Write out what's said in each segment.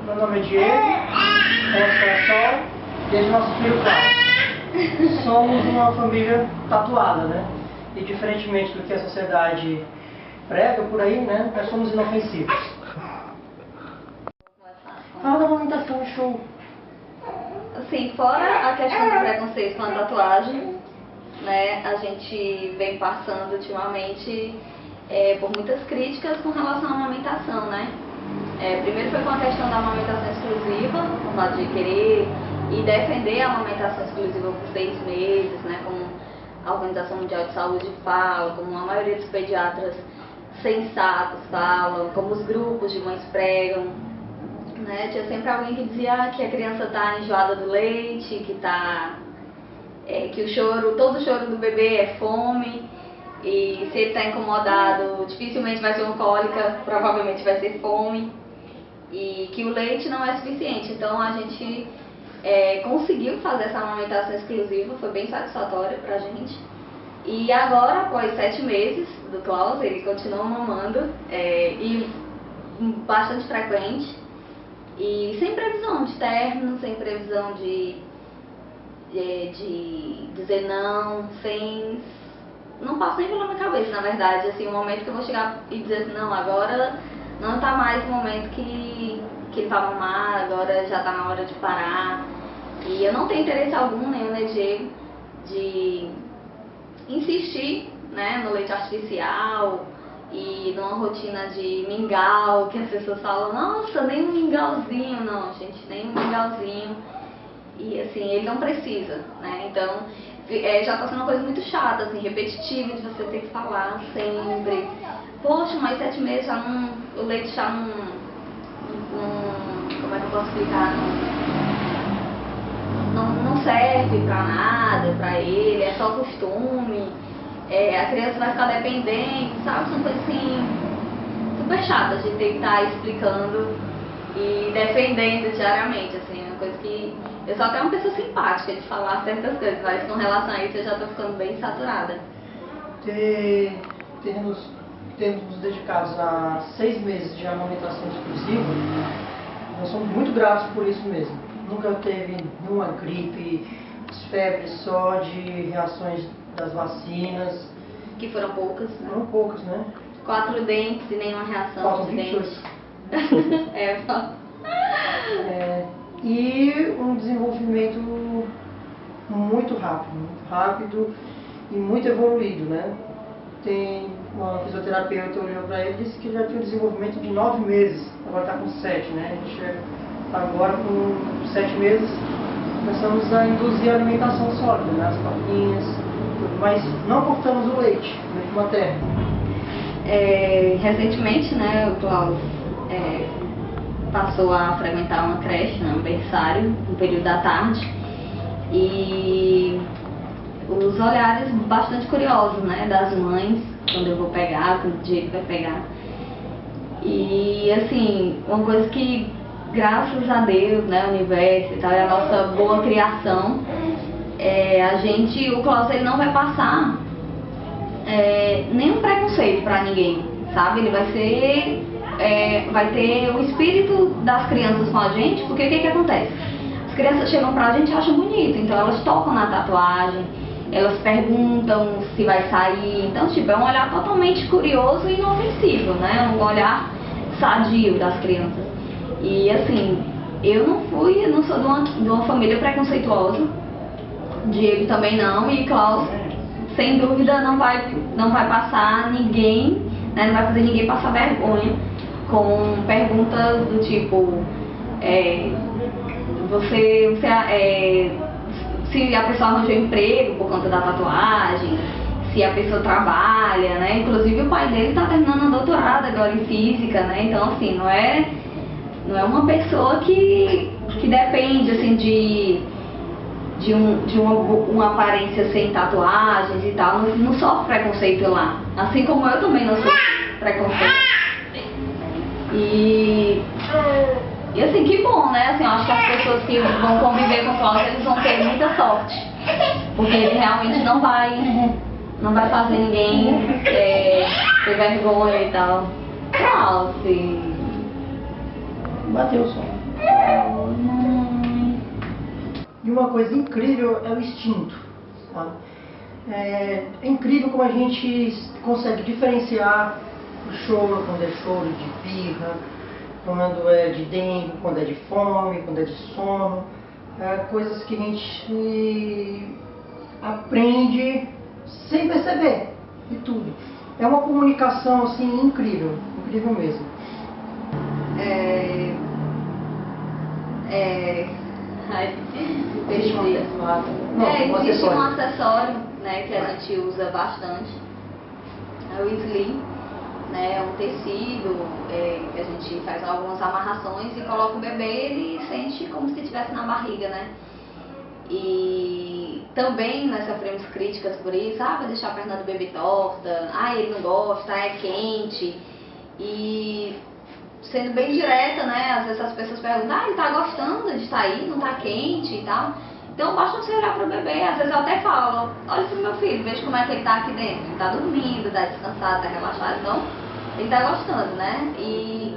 Meu nome é Diego, essa é a Sol e esse é nosso filho Cláudio. Somos uma família tatuada, né? E diferentemente do que a sociedade prega por aí, né? Nós somos inofensivos. Fala da amamentação e show. Assim, fora a questão do preconceito com a tatuagem, né, a gente vem passando ultimamente por muitas críticas com relação à amamentação, né? Primeiro foi com a questão da amamentação exclusiva, o fato de querer e defender a amamentação exclusiva por 6 meses, né, como a Organização Mundial de Saúde fala, como a maioria dos pediatras sensatos falam, como os grupos de mães pregam, né? Tinha sempre alguém que dizia que a criança está enjoada do leite, que o choro, todo choro do bebê é fome, e se ele está incomodado, dificilmente vai ser uma cólica, provavelmente vai ser fome, e que o leite não é suficiente. Então a gente conseguiu fazer essa amamentação exclusiva, foi bem satisfatória pra gente. E agora, após 7 meses do Klaus, ele continua mamando, e bastante frequente, e sem previsão de término, sem previsão de dizer não passa nem pela minha cabeça, na verdade, assim, o momento que eu vou chegar e dizer assim, não, agora não tá mais o momento que ele vai mamar, agora já tá na hora de parar. E eu não tenho interesse algum, nem o Diego, de insistir, né, no leite artificial e numa rotina de mingau, que as pessoas falam, nossa, nem um mingauzinho. Não, gente, nem um mingauzinho. E assim, ele não precisa, né? Então, já tá sendo uma coisa muito chata, assim, repetitiva, de você ter que falar sempre. Poxa, mas 7 meses já não, o leite já não, como é que eu posso explicar? Não serve pra nada, pra ele, é só costume. A criança vai ficar dependente, sabe? São coisas assim, super chatas de ter que estar explicando e defendendo diariamente, assim, uma coisa que eu sou até uma pessoa simpática de falar certas coisas, mas com relação a isso eu já tô ficando bem saturada. Temos nos dedicados a 6 meses de amamentação exclusiva. Nós somos muito gratos por isso mesmo. Nunca teve nenhuma gripe, febre só de reações das vacinas. Que foram poucas, né? Foram poucas, né? 4 dentes e nenhuma reação. Faltam 28. E um desenvolvimento muito rápido e muito evoluído, né? Tem uma fisioterapeuta olhou para ele e disse que já tinha um desenvolvimento de 9 meses, agora está com 7, né? A gente agora com 7 meses começamos a induzir a alimentação sólida, né? As papinhas, tudo, mas não cortamos o leite materno. Recentemente, né, o Klaus passou a frequentar uma creche, né, um berçário, no período da tarde, e os olhares bastante curiosos, né, das mães, quando eu vou pegar, quando o Diego vai pegar. E assim, uma coisa que, graças a Deus, né, o universo e tal, e a nossa boa criação, o Klaus, ele não vai passar nenhum preconceito pra ninguém, sabe? Ele vai ter o espírito das crianças com a gente, porque o que acontece? As crianças chegam pra gente e acham bonito, então elas tocam na tatuagem, elas perguntam se vai sair, então tipo, é um olhar totalmente curioso e inofensivo, né? Um olhar sadio das crianças. E assim, eu não sou de uma família preconceituosa, Diego também não, e Klaus, sem dúvida, não vai passar ninguém, né, não vai fazer ninguém passar vergonha com perguntas do tipo, se a pessoa arranjou emprego por conta da tatuagem, se a pessoa trabalha, né? Inclusive o pai dele está terminando um doutorado agora em física, né? Então assim, não é uma pessoa que depende assim de uma aparência sem tatuagens e tal, não sofre preconceito lá. Assim como eu também não sofro preconceito. E assim, que bom, né? Assim, eu acho que as pessoas que vão conviver com o Klaus, eles vão ter muita sorte. Porque ele realmente não vai fazer ninguém ter vergonha e tal. Klaus, Bateu o som. E uma coisa incrível é o instinto, sabe? É incrível como a gente consegue diferenciar o choro, quando é choro de birra, quando é de dengue, quando é de fome, quando é de sono. Coisas que a gente aprende sem perceber, e tudo. É uma comunicação assim incrível, incrível mesmo. Existe um acessório, né, que a gente usa bastante. É o sling, né, é um tecido que a gente faz algumas amarrações e coloca o bebê, ele sente como se estivesse na barriga, né? E também nós sofremos críticas por isso, vai deixar a perna do bebê torta, ele não gosta, é quente. E sendo bem direta, né, às vezes as pessoas perguntam, ele tá gostando de estar aí, não tá quente e tal. Então basta você olhar pro bebê, às vezes eu até falo, olha pro meu filho, veja como é que ele tá aqui dentro. Ele tá dormindo, tá descansado, tá relaxado, então ele tá gostando, né? E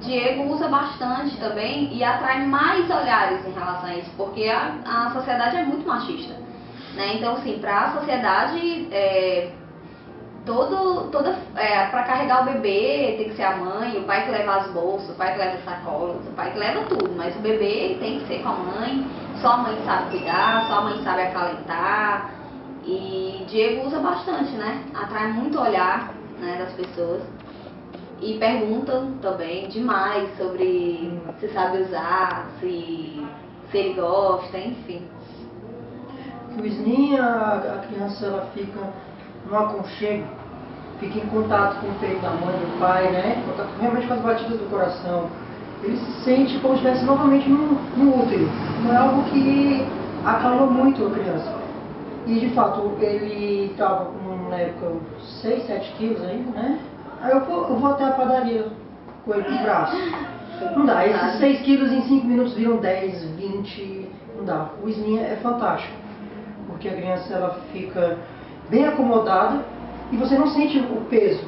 Diego usa bastante também e atrai mais olhares em relação a isso, porque a sociedade é muito machista, né? Então, assim, pra sociedade, para carregar o bebê tem que ser a mãe, o pai que leva as bolsas, o pai que leva as sacolas, o pai que leva tudo, mas o bebê ele tem que ser com a mãe, só a mãe sabe cuidar, só a mãe sabe acalentar. E Diego usa bastante, né? Atrai muito olhar, né, das pessoas. E perguntam também demais sobre se sabe usar, se ele gosta, enfim. O sling, a criança ela fica no aconchego, fica em contato com o peito da mãe, do pai, né? Em contato realmente com as batidas do coração. Ele se sente como se estivesse novamente no útero. Não é algo que acalma muito a criança. E de fato, ele estava com, na época, 6, 7 quilos ainda, né? Aí eu vou até a padaria com ele no braço. Não dá, esses 6 quilos em 5 minutos viram 10, 20, não dá. O sling é fantástico, porque a criança ela fica bem acomodada e você não sente o peso,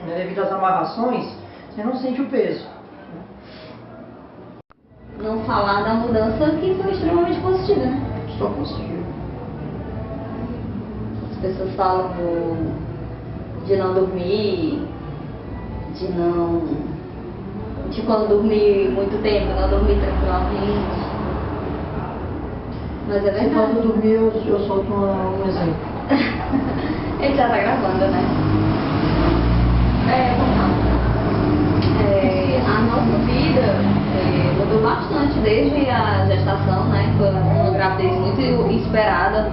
né? Devido às amarrações, você não sente o peso. Não falar da mudança que foi extremamente positiva, né? Só positivo. As pessoas falam de não dormir, de quando dormir muito tempo, não dormir tranquilamente. Mas é verdade. Quando dormir, eu solto um exemplo. Ele já tá gravando, né? A nossa vida mudou bastante desde a gestação, né? Foi uma gravidez muito esperada.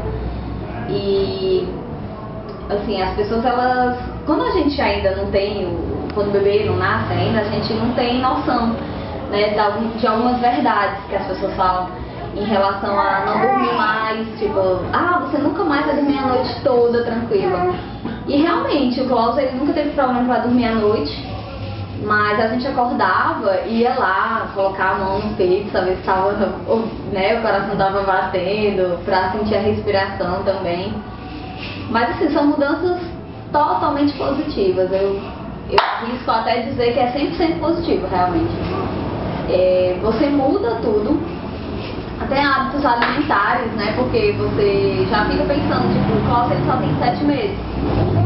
E assim, as pessoas elas, quando a gente ainda não tem, quando o bebê não nasce ainda, a gente não tem noção, né, de algumas verdades que as pessoas falam em relação a não dormir mais, tipo, você nunca mais vai dormir a noite toda tranquila. E realmente, o Klaus ele nunca teve problema para dormir à noite, mas a gente acordava e ia lá, colocar a mão no peito, saber se tava, né, o coração estava batendo, para sentir a respiração também. Mas assim, são mudanças totalmente positivas. Eu risco até dizer que é 100% positivo, realmente. Você muda tudo, até hábitos alimentares, né? Porque você já fica pensando, tipo, o Klaus ele só tem 7 meses.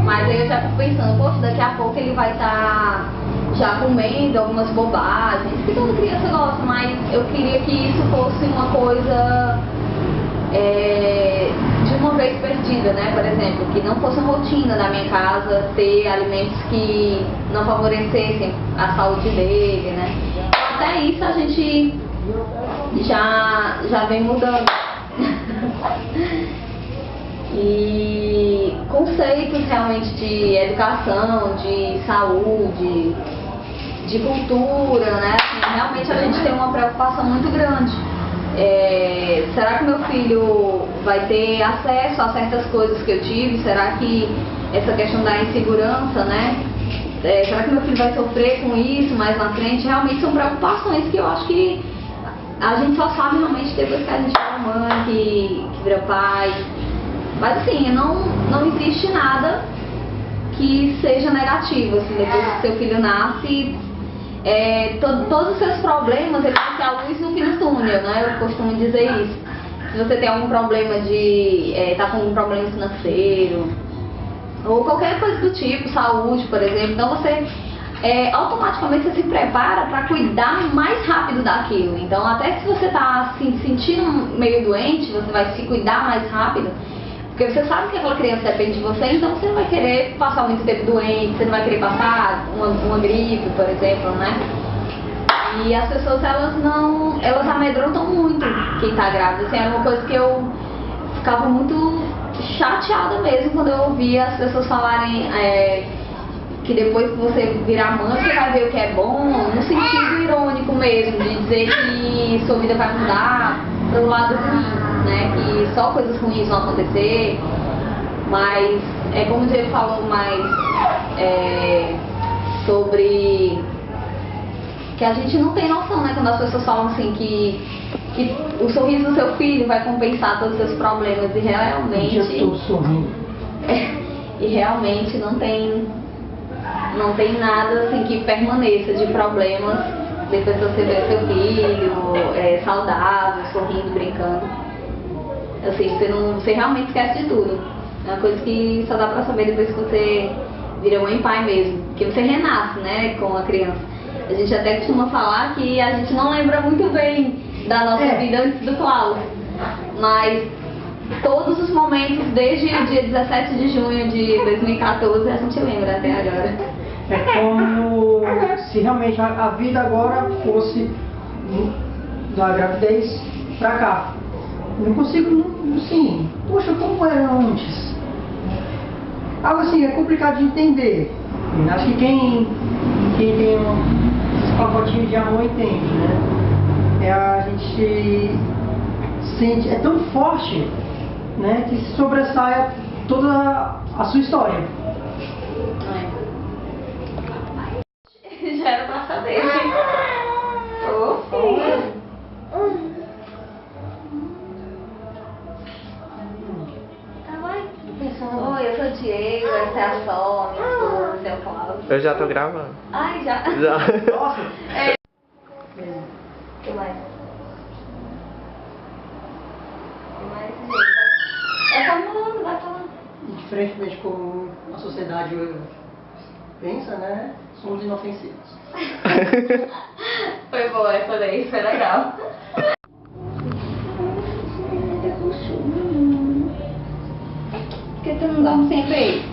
Mas aí eu já fico pensando, poxa, daqui a pouco ele vai estar já comendo algumas bobagens, que toda criança gosta, mas eu queria que isso fosse uma coisa de uma vez perdida, né? Por exemplo, que não fosse uma rotina da minha casa ter alimentos que não favorecessem a saúde dele, né? Até isso a gente já vem mudando. E conceitos realmente de educação, de saúde, de cultura, né? Assim, realmente a gente tem uma preocupação muito grande. Será que meu filho vai ter acesso a certas coisas que eu tive? Será que essa questão da insegurança, né? Será que meu filho vai sofrer com isso mais na frente? Realmente são preocupações que eu acho que a gente só sabe realmente depois que a gente vira mãe, que vira pai. Mas assim, não existe nada que seja negativo, assim, depois que seu filho nasce, todos os seus problemas eles vão ser à luz no fim do túnel, né? Eu costumo dizer isso. Se você tem algum problema de tá com algum problema financeiro ou qualquer coisa do tipo, saúde, por exemplo, então você automaticamente você se prepara para cuidar mais rápido daquilo. Então, até se você está se sentindo meio doente, você vai se cuidar mais rápido, porque você sabe que aquela criança depende de você, então você não vai querer passar muito tempo doente, você não vai querer passar uma gripe, por exemplo, né? E as pessoas, elas amedrontam muito quem está grávida. Assim, era uma coisa que eu ficava muito chateada mesmo quando eu ouvia as pessoas falarem que depois que você virar mãe, você vai ver o que é bom, no sentido irônico mesmo, de dizer que sua vida vai mudar para o lado ruim, né? Que só coisas ruins vão acontecer. Mas, como o Diego falou mais sobre que a gente não tem noção, né? Quando as pessoas falam assim que o sorriso do seu filho vai compensar todos os seus problemas, e realmente... Eu estou sorrindo. E realmente não tem nada assim que permaneça de problemas depois que você vê seu filho saudável, sorrindo, brincando. Assim, você realmente esquece de tudo. É uma coisa que só dá pra saber depois que você vira mãe e pai mesmo, que você renasce, né, com a criança. A gente até costuma falar que a gente não lembra muito bem da nossa vida antes do Klaus, mas todos os momentos, desde o dia 17 de junho de 2014, a gente lembra até agora. É como se realmente a vida agora fosse da gravidez pra cá. Não consigo, assim, poxa, como era antes? Algo assim, é complicado de entender. Acho que quem tem esses pacotinhos de amor entende, né? A gente sente, é tão forte, né, que sobressaia toda a sua história. Já era pra saber. Ô, filho. Oi, eu sou o Diego, essa é a Sol, minha esposa, esse é o Cláudio. Eu já tô gravando. Ai, já? Já. Nossa! O que mais? O que mais, gente? Vai falando. Diferentemente como a sociedade pensa, né? Somos inofensivos. Foi boa essa daí, foi legal. Por que tu não dorme sempre aí?